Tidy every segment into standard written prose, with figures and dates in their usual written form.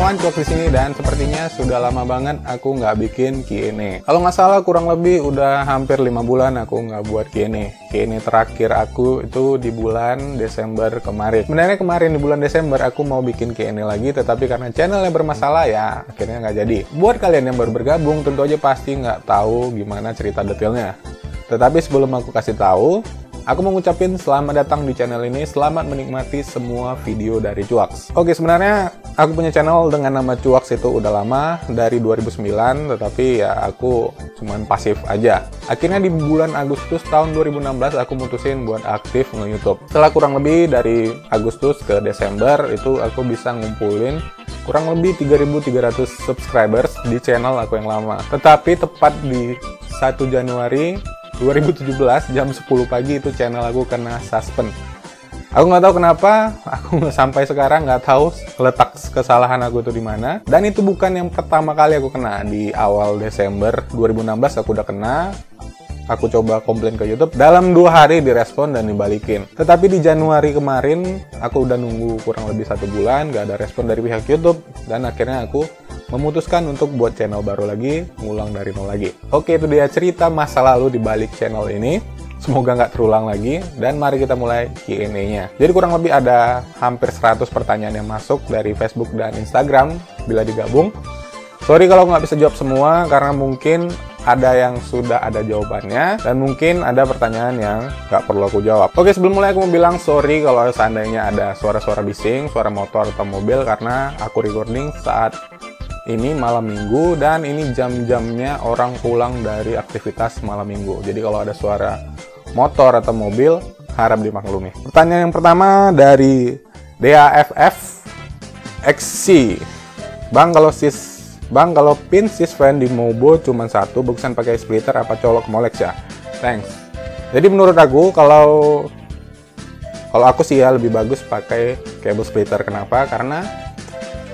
kawan Cuak di sini dan sepertinya sudah lama banget aku nggak bikin Q&A. Kalau nggak salah kurang lebih udah hampir 5 bulan aku nggak buat Q&A. Q&A terakhir aku itu di bulan Desember kemarin. Sebenarnya kemarin di bulan Desember aku mau bikin Q&A lagi, tetapi karena channelnya bermasalah ya akhirnya nggak jadi. Buat kalian yang baru bergabung tentu aja pasti nggak tahu gimana cerita detailnya. Tetapi sebelum aku kasih tahu, aku mau ngucapin selamat datang di channel ini, selamat menikmati semua video dari Cuaks. Oke, sebenarnya aku punya channel dengan nama Cuaks itu udah lama, dari 2009, tetapi ya aku cuman pasif aja. Akhirnya di bulan Agustus tahun 2016 aku mutusin buat aktif nge-YouTube. Setelah kurang lebih dari Agustus ke Desember, itu aku bisa ngumpulin kurang lebih 3.300 subscribers di channel aku yang lama. Tetapi tepat di 1 Januari 2017 jam 10 pagi itu channel aku kena suspend. Aku nggak tahu kenapa, aku sampai sekarang nggak tahu letak kesalahan aku itu di mana. Dan itu bukan yang pertama kali aku kena. Di awal Desember 2016 aku udah kena. Aku coba komplain ke YouTube, dalam 2 hari direspon dan dibalikin. Tetapi di Januari kemarin, aku udah nunggu kurang lebih 1 bulan, gak ada respon dari pihak YouTube, dan akhirnya aku memutuskan untuk buat channel baru lagi, ngulang dari nol lagi. Oke, itu dia cerita masa lalu di balik channel ini. Semoga nggak terulang lagi, dan mari kita mulai Q&A-nya. Jadi kurang lebih ada hampir 100 pertanyaan yang masuk dari Facebook dan Instagram bila digabung. Sorry kalau nggak bisa jawab semua, karena mungkin ada yang sudah ada jawabannya, dan mungkin ada pertanyaan yang nggak perlu aku jawab. Oke, sebelum mulai aku mau bilang sorry kalau seandainya ada suara-suara bising, suara motor atau mobil, karena aku recording saat ini malam minggu, dan ini jam-jamnya orang pulang dari aktivitas malam minggu. Jadi kalau ada suara motor atau mobil, harap dimaklumi. Pertanyaan yang pertama dari DAFF XC. Bang, kalau pin sysvan di Mobo cuma 1, bagusan pakai splitter apa colok Molex ya? Thanks. Jadi menurut aku, kalau aku sih ya lebih bagus pakai kabel splitter. Kenapa? Karena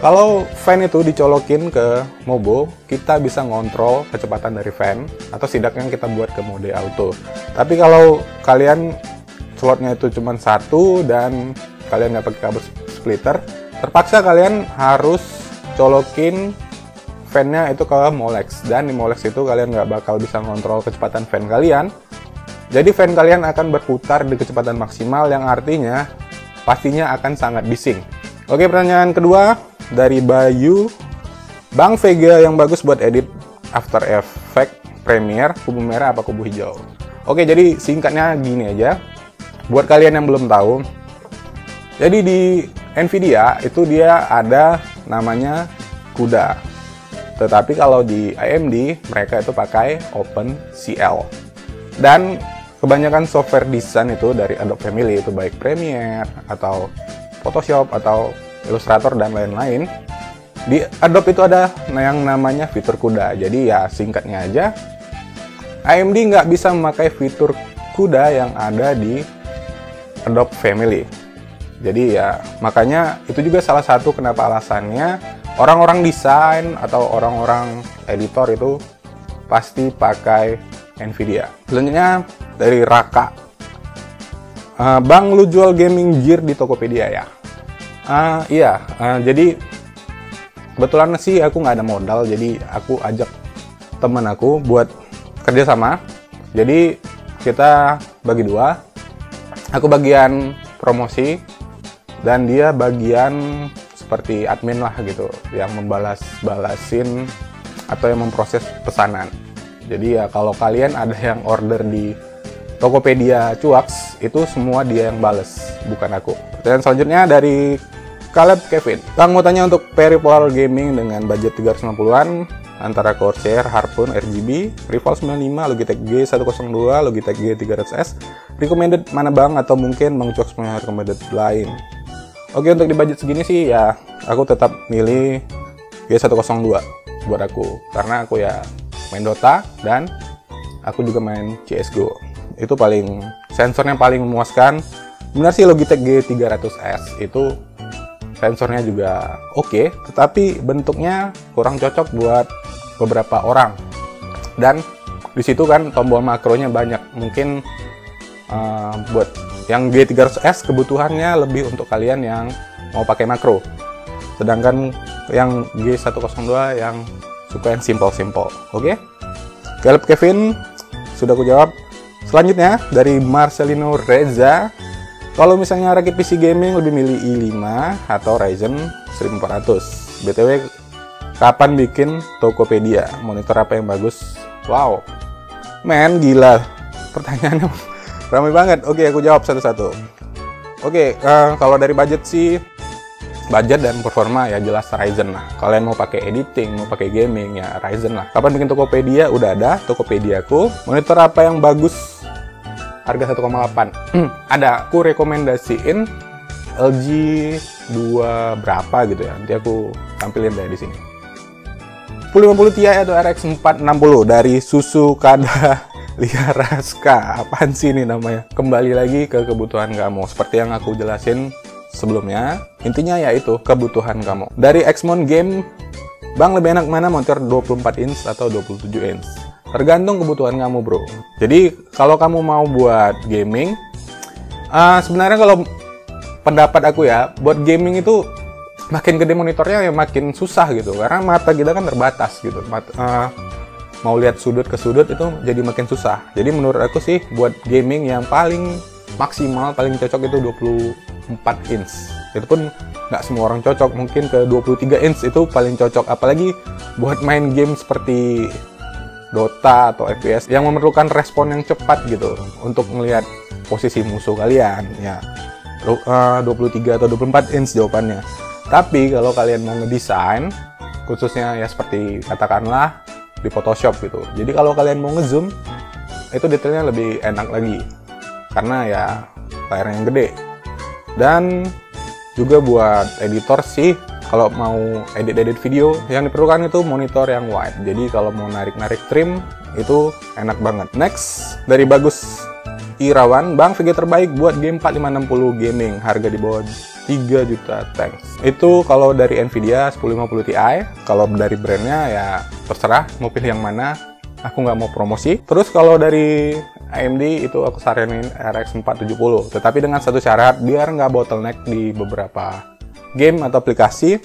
kalau fan itu dicolokin ke Mobo, kita bisa ngontrol kecepatan dari fan, atau setidaknya kita buat ke mode auto. Tapi kalau kalian slotnya itu cuma 1 dan kalian nggak pakai kabel splitter, terpaksa kalian harus colokin fan-nya itu ke Molex, dan di Molex itu kalian nggak bakal bisa ngontrol kecepatan fan kalian. Jadi fan kalian akan berputar di kecepatan maksimal, yang artinya pastinya akan sangat bising. Oke, pertanyaan kedua dari Bayu. Bang, Vega yang bagus buat edit After Effects Premiere, kubu merah apa kubu hijau? Oke, jadi singkatnya gini aja. Buat kalian yang belum tahu, jadi di Nvidia itu dia ada namanya CUDA. Tetapi kalau di AMD, mereka itu pakai OpenCL. Dan kebanyakan software desain itu dari Adobe Family, itu baik Premiere, atau Photoshop, atau Illustrator, dan lain-lain. Di Adobe itu ada yang namanya fitur CUDA. Jadi ya singkatnya aja, AMD nggak bisa memakai fitur CUDA yang ada di Adobe Family. Jadi ya makanya itu juga salah satu kenapa alasannya orang-orang desain atau orang-orang editor itu pasti pakai Nvidia. Selanjutnya dari Raka. Bang, lu jual gaming gear di Tokopedia ya? Iya, jadi kebetulan sih aku nggak ada modal, jadi aku ajak temen aku buat kerjasama. Jadi kita bagi 2. Aku bagian promosi, dan dia bagian seperti admin lah gitu, yang membalas-balasin atau yang memproses pesanan. Jadi ya kalau kalian ada yang order di Tokopedia Cuaks, itu semua dia yang bales, bukan aku. Dan selanjutnya dari Caleb Kevin. Bang, mau tanya untuk peripheral gaming dengan budget 350-an antara Corsair, Harpoon, RGB, Rival 95, Logitech G102, Logitech G300S. Recommended mana bang, atau mungkin Bang Cuaks punya recommended lain? Oke, untuk di budget segini sih ya aku tetap milih G102 buat aku, karena aku ya main Dota dan aku juga main CSGO. Itu paling sensornya paling memuaskan. Benar sih Logitech G300S itu sensornya juga oke, tetapi bentuknya kurang cocok buat beberapa orang. Dan di situ kan tombol makronya banyak. Mungkin buat yang G300S kebutuhannya lebih untuk kalian yang mau pakai makro. Sedangkan yang G102 yang suka yang simple-simple. Oke? Caleb Kevin sudah aku jawab. Selanjutnya dari Marcelino Reza, kalau misalnya rakit PC gaming lebih milih i5 atau Ryzen 1400. BTW, kapan bikin Tokopedia? Monitor apa yang bagus? Wow, men, gila. Pertanyaannya ramai banget. Oke, aku jawab satu-satu. Oke, kalau dari budget sih, budget dan performa ya jelas Ryzen lah. Kalian mau pakai editing, mau pakai gaming ya Ryzen lah. Kapan bikin Tokopedia? Udah ada Tokopediaku. Monitor apa yang bagus? Harga 1,8. Ada, aku rekomendasiin LG 2 berapa gitu ya. Nanti aku tampilin deh di sini. 1050 Ti atau RX 460 dari Susu Kada Liaraska. Apaan sih ini namanya? Kembali lagi ke kebutuhan kamu. Seperti yang aku jelasin sebelumnya, intinya yaitu kebutuhan kamu. Dari Xmon Game, Bang lebih enak mana monitor 24 inch atau 27 inch? Tergantung kebutuhan kamu, bro. Jadi kalau kamu mau buat gaming, sebenarnya kalau pendapat aku ya, buat gaming itu makin gede monitornya ya makin susah gitu, karena mata kita kan terbatas gitu. Mau lihat sudut ke sudut itu jadi makin susah. Jadi menurut aku sih buat gaming yang paling maksimal, paling cocok itu 24 inch. Itu pun nggak semua orang cocok, mungkin ke 23 inch itu paling cocok. Apalagi buat main game seperti Dota atau FPS yang memerlukan respon yang cepat gitu untuk melihat posisi musuh kalian ya. 23 atau 24 inch jawabannya. Tapi kalau kalian mau ngedesain, khususnya ya seperti katakanlah di Photoshop gitu. Jadi kalau kalian mau ngezoom, itu detailnya lebih enak lagi. Karena ya layarnya yang gede. Dan juga buat editor sih, kalau mau edit-edit video, yang diperlukan itu monitor yang wide. Jadi kalau mau narik-narik trim, itu enak banget. Next, dari Bagus Irawan, Bang, VG terbaik buat game 4560 gaming, harga di bawah 3 juta, thanks. Itu kalau dari Nvidia 1050 Ti, kalau dari brandnya ya terserah mau pilih yang mana, aku nggak mau promosi. Terus kalau dari AMD itu aku saranin RX 470, tetapi dengan satu syarat, biar nggak bottleneck di beberapa game atau aplikasi,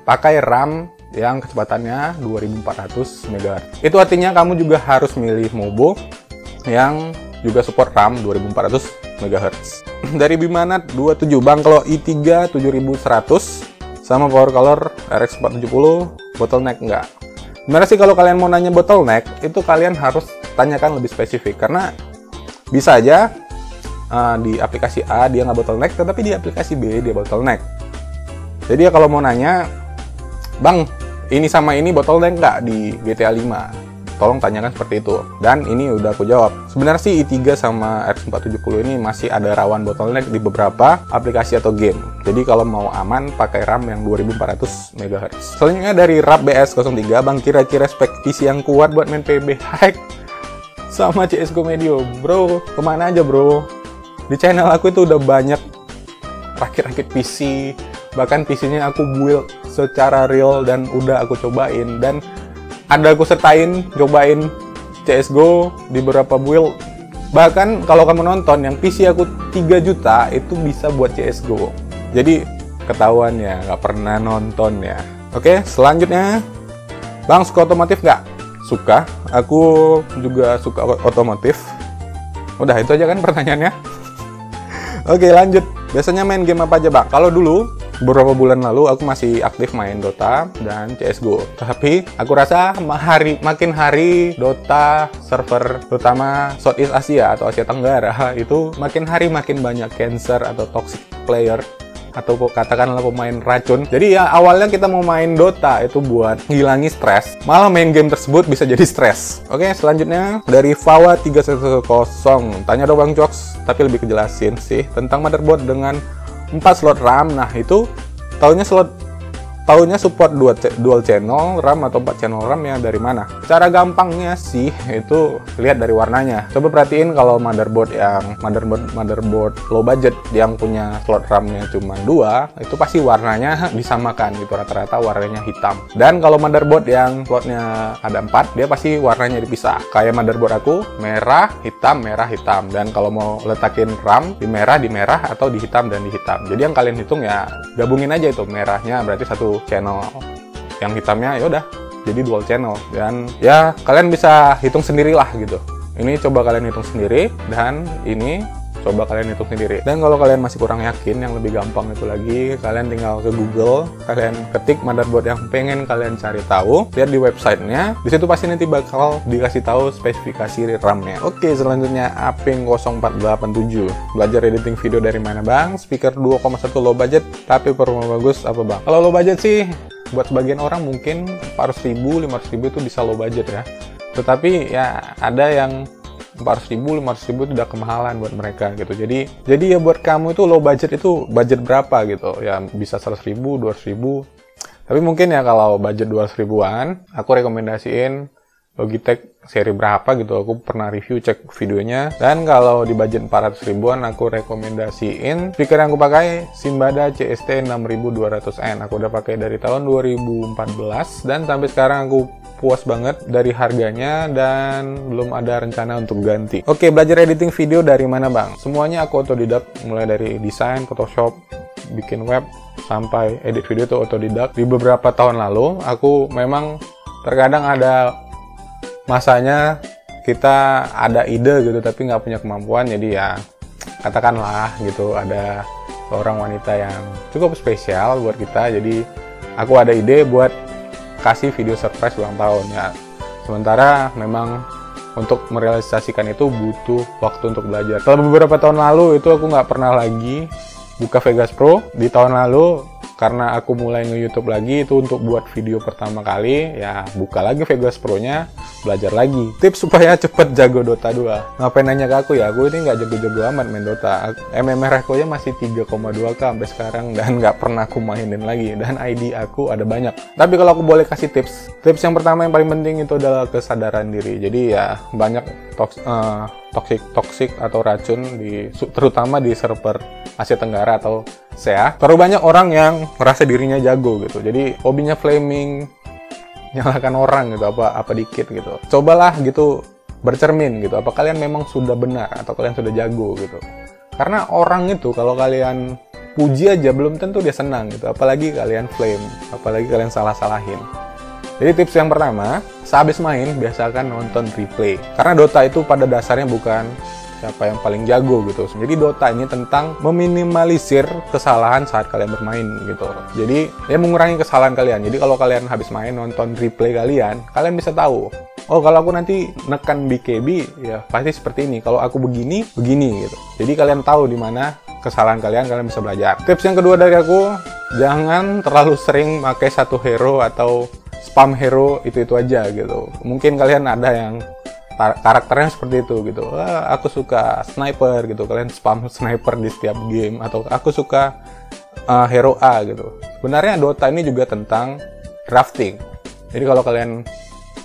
pakai RAM yang kecepatannya 2400 MHz. Itu artinya kamu juga harus milih Mobo yang juga support RAM 2400 MHz. Dari Bimanat 27, Bang, kalau i3 7100 sama power color RX 470 bottleneck nggak? Sebenarnya sih kalau kalian mau nanya bottleneck, itu kalian harus tanyakan lebih spesifik, karena bisa aja di aplikasi A dia nggak bottleneck, tetapi di aplikasi B dia bottleneck. Jadi ya kalau mau nanya, Bang, ini sama ini bottleneck nggak di GTA 5? Tolong tanyakan seperti itu. Dan ini udah aku jawab. Sebenarnya sih i3 sama RX 470 ini masih ada rawan bottleneck di beberapa aplikasi atau game. Jadi kalau mau aman, pakai RAM yang 2400 MHz. Selanjutnya dari Rap BS03, Bang, kira-kira spek PC yang kuat buat main PB Hack sama CSGO Medio? Bro, kemana aja bro? Di channel aku itu udah banyak rakit-rakit PC. Bahkan PC-nya aku build secara real dan udah aku cobain. Dan ada aku sertain, cobain CSGO di beberapa build. Bahkan kalau kamu nonton, yang PC aku 3 juta itu bisa buat CSGO. Jadi ketahuan ya, nggak pernah nonton ya. Oke, selanjutnya, Bang, suka otomotif nggak? Suka, aku juga suka otomotif. Udah, itu aja kan pertanyaannya. Oke, lanjut. Biasanya main game apa aja, Bang? Kalau dulu, beberapa bulan lalu aku masih aktif main Dota dan CSGO. Tapi aku rasa makin hari Dota server terutama Southeast Asia atau Asia Tenggara itu makin hari makin banyak cancer atau toxic player atau katakanlah pemain racun. Jadi ya awalnya kita mau main Dota itu buat ngilangi stres, malah main game tersebut bisa jadi stres. Oke, selanjutnya dari Fawa 310, tanya dong Bang Joks, tapi lebih kejelasin sih tentang motherboard dengan 4 slot RAM. Nah itu tahunya support dual channel RAM atau 4 channel RAM ya dari mana? Cara gampangnya sih itu lihat dari warnanya. Coba perhatiin kalau motherboard low budget yang punya slot RAM-nya cuma 2, itu pasti warnanya disamakan gitu, rata-rata warnanya hitam. Dan kalau motherboard yang slotnya ada 4, dia pasti warnanya dipisah. Kayak motherboard aku merah, hitam, merah, hitam. Dan kalau mau letakin RAM di merah atau di hitam dan di hitam. Jadi yang kalian hitung ya gabungin aja itu merahnya berarti satu channel yang hitamnya ya udah jadi dual channel. Dan ya kalian bisa hitung sendirilah gitu. Ini coba kalian hitung sendiri, dan ini coba kalian hitung sendiri. Dan kalau kalian masih kurang yakin, yang lebih gampang itu lagi, kalian tinggal ke Google, kalian ketik motherboard yang pengen kalian cari tahu, lihat di websitenya, di situ pasti nanti bakal dikasih tahu spesifikasi RAM-nya. Oke, selanjutnya Aping 0487. Belajar editing video dari mana bang? Speaker 2,1 low budget, tapi performa bagus apa bang? Kalau low budget sih, buat sebagian orang mungkin 400.000, 500.000 itu bisa low budget ya. Tetapi ya ada yang 400.000, 500.000 itu udah kemahalan buat mereka gitu. Jadi ya buat kamu itu low budget itu budget berapa gitu? Ya bisa 100.000, 200.000. Tapi mungkin ya kalau budget 200.000-an, aku rekomendasiin Logitech seri berapa gitu. Aku pernah review, cek videonya. Dan kalau di budget 400.000-an, aku rekomendasiin speaker yang aku pakai Simbada CST 6200N. Aku udah pakai dari tahun 2014 dan sampai sekarang aku puas banget dari harganya dan belum ada rencana untuk ganti. Oke, belajar editing video dari mana bang? Semuanya aku otodidak, mulai dari desain, Photoshop, bikin web, sampai edit video itu otodidak. Di beberapa tahun lalu, aku memang terkadang ada masanya kita ada ide gitu, tapi nggak punya kemampuan. Jadi ya katakanlah gitu, ada seorang wanita yang cukup spesial buat kita. Jadi aku ada ide buat kasih video surprise ulang tahun ya. Sementara memang untuk merealisasikan itu butuh waktu untuk belajar. Kalau beberapa tahun lalu itu aku nggak pernah lagi buka Vegas Pro. Di tahun lalu karena aku mulai nge-YouTube lagi itu untuk buat video pertama kali, ya buka lagi Vegas Pro-nya, belajar lagi. Tips supaya cepet jago Dota 2. Ngapain nanya ke aku ya? Aku ini nggak jago-jago amat main Dota. MMR aku-nya masih 3,2K sampai sekarang dan nggak pernah aku mainin lagi. Dan ID aku ada banyak. Tapi kalau aku boleh kasih tips yang pertama yang paling penting itu adalah kesadaran diri. Jadi ya banyak toxic atau racun terutama di server Asia Tenggara atau SEA. Terlalu banyak orang yang merasa dirinya jago gitu. Jadi hobinya flaming, nyalakan orang gitu, apa dikit gitu. Cobalah gitu bercermin gitu. Apa kalian memang sudah benar atau kalian sudah jago gitu. Karena orang itu kalau kalian puji aja belum tentu dia senang gitu. Apalagi kalian flame, apalagi kalian salah-salahin. Jadi tips yang pertama, sehabis main biasakan nonton replay. Karena Dota itu pada dasarnya bukan siapa yang paling jago gitu. Jadi Dota ini tentang meminimalisir kesalahan saat kalian bermain gitu. Jadi ya mengurangi kesalahan kalian. Jadi kalau kalian habis main nonton replay kalian bisa tahu. Oh kalau aku nanti nekan BKB ya pasti seperti ini. Kalau aku begini gitu. Jadi kalian tahu di mana kesalahan kalian bisa belajar. Tips yang kedua dari aku, jangan terlalu sering pakai satu hero atau spam hero itu aja gitu. Mungkin kalian ada yang karakternya seperti itu gitu. Aku suka sniper gitu, kalian spam sniper di setiap game. Atau aku suka hero A gitu. Sebenarnya Dota ini juga tentang drafting. Jadi kalau kalian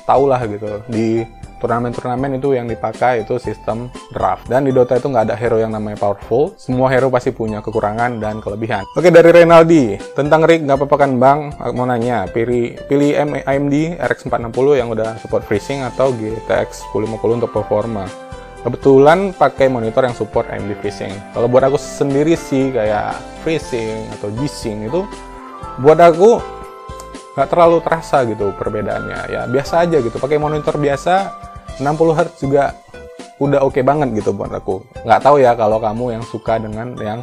tahulah gitu, di turnamen-turnamen itu yang dipakai itu sistem draft. Dan di Dota itu nggak ada hero yang namanya powerful. Semua hero pasti punya kekurangan dan kelebihan. Oke, dari Renaldi. Tentang rig nggak apa-apa kan bang? Aku mau nanya, pilih AMD RX 460 yang udah support freezing atau GTX 1050 untuk performa. Kebetulan pakai monitor yang support AMD freezing. Kalau buat aku sendiri sih kayak freezing atau G-Sync itu buat aku nggak terlalu terasa gitu perbedaannya. Ya biasa aja gitu. Pakai monitor biasa 60 Hz juga udah oke banget gitu buat aku. Nggak tahu ya kalau kamu yang suka dengan yang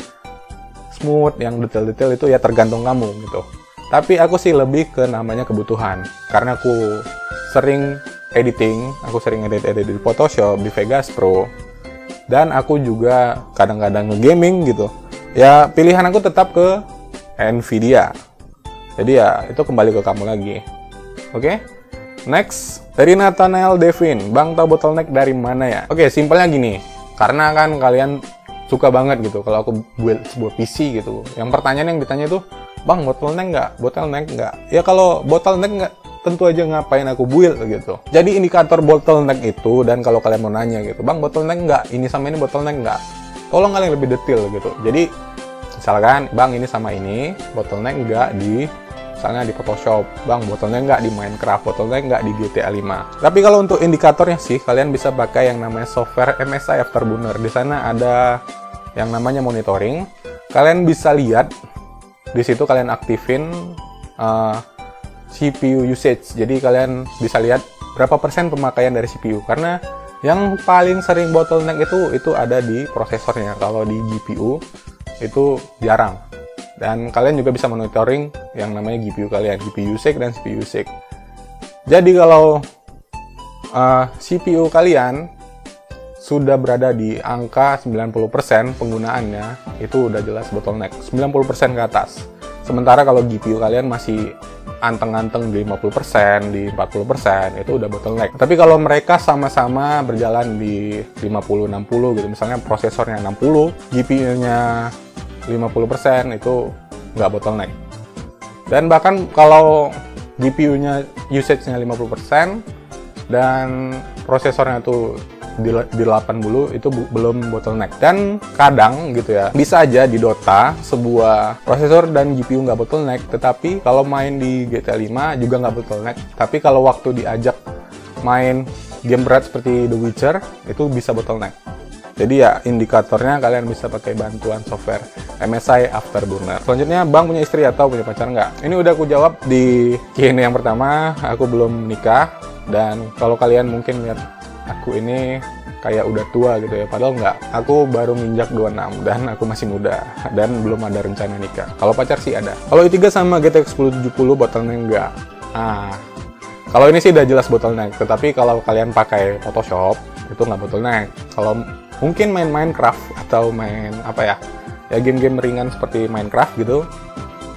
smooth, yang detail-detail itu ya tergantung kamu gitu. Tapi aku sih lebih ke namanya kebutuhan. Karena aku sering editing, aku sering edit di Photoshop, di Vegas Pro. Dan aku juga kadang-kadang nge-gaming gitu. Ya pilihan aku tetap ke Nvidia. Jadi ya itu kembali ke kamu lagi. Oke? Next, dari Nathanael Devin. Bang, tahu bottleneck dari mana ya? Oke, simpelnya gini. Karena kan kalian suka banget gitu kalau aku build sebuah PC gitu. Yang pertanyaan yang ditanya itu, Bang, bottleneck nggak? Bottleneck nggak? Ya kalau bottleneck nggak, tentu aja ngapain aku build gitu. Jadi indikator bottleneck itu, dan kalau kalian mau nanya gitu, Bang, bottleneck nggak? Ini sama ini bottleneck nggak? Tolong kalian lebih detail gitu. Jadi, misalkan, Bang, ini sama ini, bottleneck nggak di misalnya di Photoshop, Bang, bottleneck nggak di Minecraft, bottleneck nggak di GTA 5. Tapi kalau untuk indikatornya sih, kalian bisa pakai yang namanya software MSI Afterburner. Di sana ada yang namanya monitoring. Kalian bisa lihat, di situ kalian aktifin CPU usage. Jadi kalian bisa lihat berapa persen pemakaian dari CPU, karena yang paling sering bottleneck itu ada di prosesornya. Kalau di GPU itu jarang. Dan kalian juga bisa monitoring yang namanya GPU kalian, GPU usage dan CPU usage. Jadi kalau CPU kalian sudah berada di angka 90% penggunaannya, itu udah jelas bottleneck, 90% ke atas. Sementara kalau GPU kalian masih anteng-anteng di 50%, di 40%, itu udah bottleneck. Tapi kalau mereka sama-sama berjalan di 50-60 gitu, misalnya prosesornya 60, GPU-nya 50%, itu nggak bottleneck. Dan bahkan kalau GPU-nya usage-nya 50% dan prosesornya tuh di 80, itu belum bottleneck. Dan kadang gitu ya, bisa aja di Dota sebuah prosesor dan GPU nggak bottleneck, tetapi kalau main di GTA 5 juga nggak bottleneck. Tapi kalau waktu diajak main game berat seperti The Witcher, itu bisa bottleneck. Jadi ya indikatornya kalian bisa pakai bantuan software MSI Afterburner. Selanjutnya, Bang punya istri atau punya pacar nggak? Ini udah aku jawab di Q&A yang pertama, aku belum nikah. Dan kalau kalian mungkin lihat aku ini kayak udah tua gitu ya, padahal nggak. Aku baru nginjak 26 dan aku masih muda dan belum ada rencana nikah. Kalau pacar sih ada. Kalau i3 sama GTX 1070 bottleneck nggak? Kalau ini sih udah jelas bottleneck, tetapi kalau kalian pakai Photoshop itu nggak bottleneck. Kalau mungkin main Minecraft atau main apa ya game-game ringan seperti Minecraft gitu,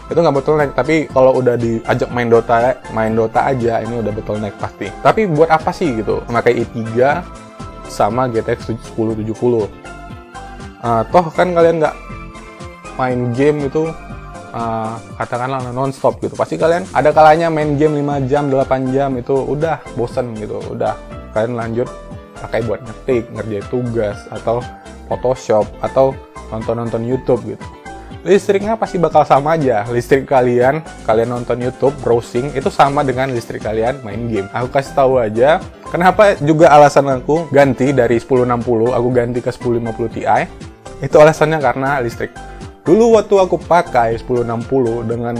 itu nggak bottleneck. Tapi kalau udah diajak main Dota aja, ini udah bottleneck pasti. Tapi buat apa sih gitu memakai i3 sama GTX 1070? Toh kan kalian nggak main game itu katakanlah non-stop gitu. Pasti kalian ada kalanya main game 5 jam, 8 jam, itu udah bosen gitu. Udah, kalian lanjut pakai buat ngetik, ngerjain tugas, atau Photoshop, atau nonton-nonton YouTube gitu. Listriknya pasti bakal sama aja. Listrik kalian nonton YouTube, browsing, itu sama dengan listrik kalian main game. Aku kasih tahu aja, kenapa juga alasan aku ganti dari 1060, aku ganti ke 1050 Ti. Itu alasannya karena listrik. Dulu waktu aku pakai 1060 dengan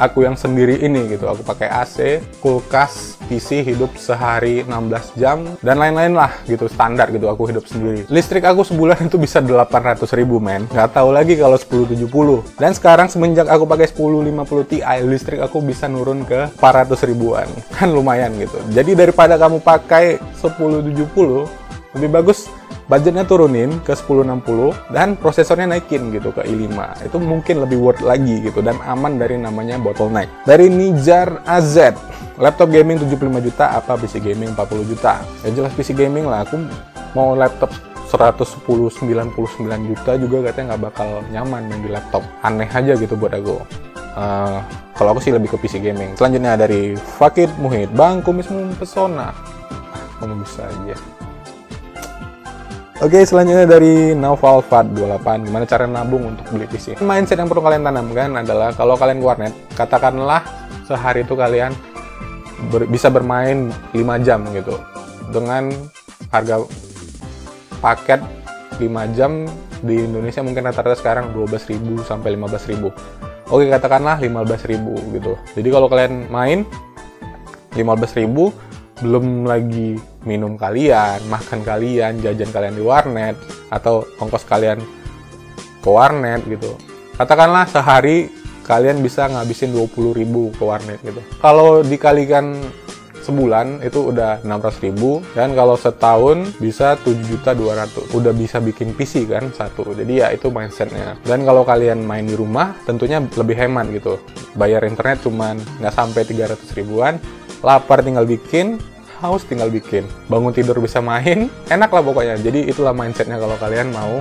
aku yang sendiri ini gitu, aku pakai AC, kulkas, PC hidup sehari 16 jam, dan lain-lain lah gitu, standar gitu aku hidup sendiri. Listrik aku sebulan itu bisa 800.000 men, nggak tahu lagi kalau 1070. Dan sekarang semenjak aku pakai 1050 Ti, listrik aku bisa nurun ke 400 ribuan, kan lumayan gitu. Jadi daripada kamu pakai 1070, lebih bagus budgetnya turunin ke 1060 dan prosesornya naikin gitu ke i5. Itu mungkin lebih worth lagi gitu dan aman dari namanya bottleneck. Dari Nijar AZ, laptop gaming 75 juta apa PC gaming 40 juta? Ya jelas PC gaming lah, aku mau laptop 199 juta juga katanya nggak bakal nyaman main di laptop. Aneh aja gitu buat aku. Kalau aku sih lebih ke PC gaming. Selanjutnya dari Fakid Muhid, Bang kumismu pesona. Kamu bisa aja. Oke, selanjutnya dari Naufal Fad 28, gimana cara nabung untuk beli PC? Mindset yang perlu kalian tanamkan adalah kalau kalian ke warnet, katakanlah sehari itu kalian bisa bermain 5 jam gitu. Dengan harga paket 5 jam di Indonesia mungkin rata-rata sekarang 12.000 sampai 15.000. Oke, katakanlah 15.000 gitu. Jadi kalau kalian main 15.000, belum lagi minum kalian, makan kalian, jajan kalian di warnet, atau ongkos kalian ke warnet gitu. Katakanlah sehari kalian bisa ngabisin 20.000 ke warnet gitu. Kalau dikalikan sebulan itu udah 600.000, dan kalau setahun bisa 7.200.000. Udah bisa bikin PC kan satu. Jadi ya itu mindsetnya. Dan kalau kalian main di rumah tentunya lebih hemat gitu. Bayar internet cuman nggak sampai 300 ribuan. Lapar tinggal bikin, haus tinggal bikin, bangun tidur bisa main, enak lah pokoknya. Jadi itulah mindsetnya kalau kalian mau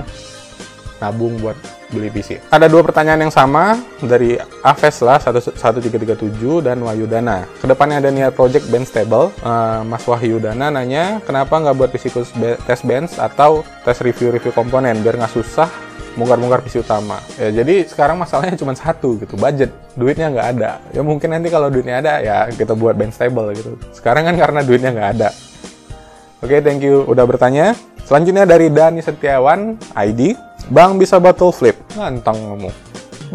nabung buat beli PC. Ada dua pertanyaan yang sama dari Aves lah 1337 dan Wahyudana. Kedepannya ada niat project bench stable. Mas Wahyudana nanya kenapa nggak buat PC khusus tes bench atau tes review komponen biar nggak susah bongkar-bongkar PC utama. Ya jadi sekarang masalahnya cuma satu gitu, budget, duitnya nggak ada. Ya mungkin nanti kalau duitnya ada ya kita buat bench stable gitu. Sekarang kan karena duitnya nggak ada. Oke, thank you udah bertanya. Selanjutnya dari Dani Setiawan ID, Bang bisa battle flip? Ngantang kamu.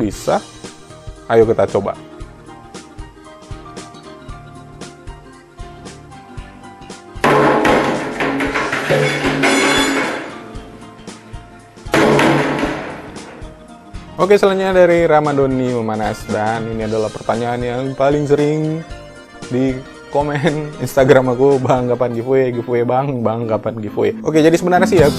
Bisa. Ayo kita coba. Oke, selanjutnya dari Ramadhani Memanas, dan ini adalah pertanyaan yang paling sering di komen Instagram aku, bang kapan giveaway bang kapan giveaway. Oke, jadi sebenarnya sih ya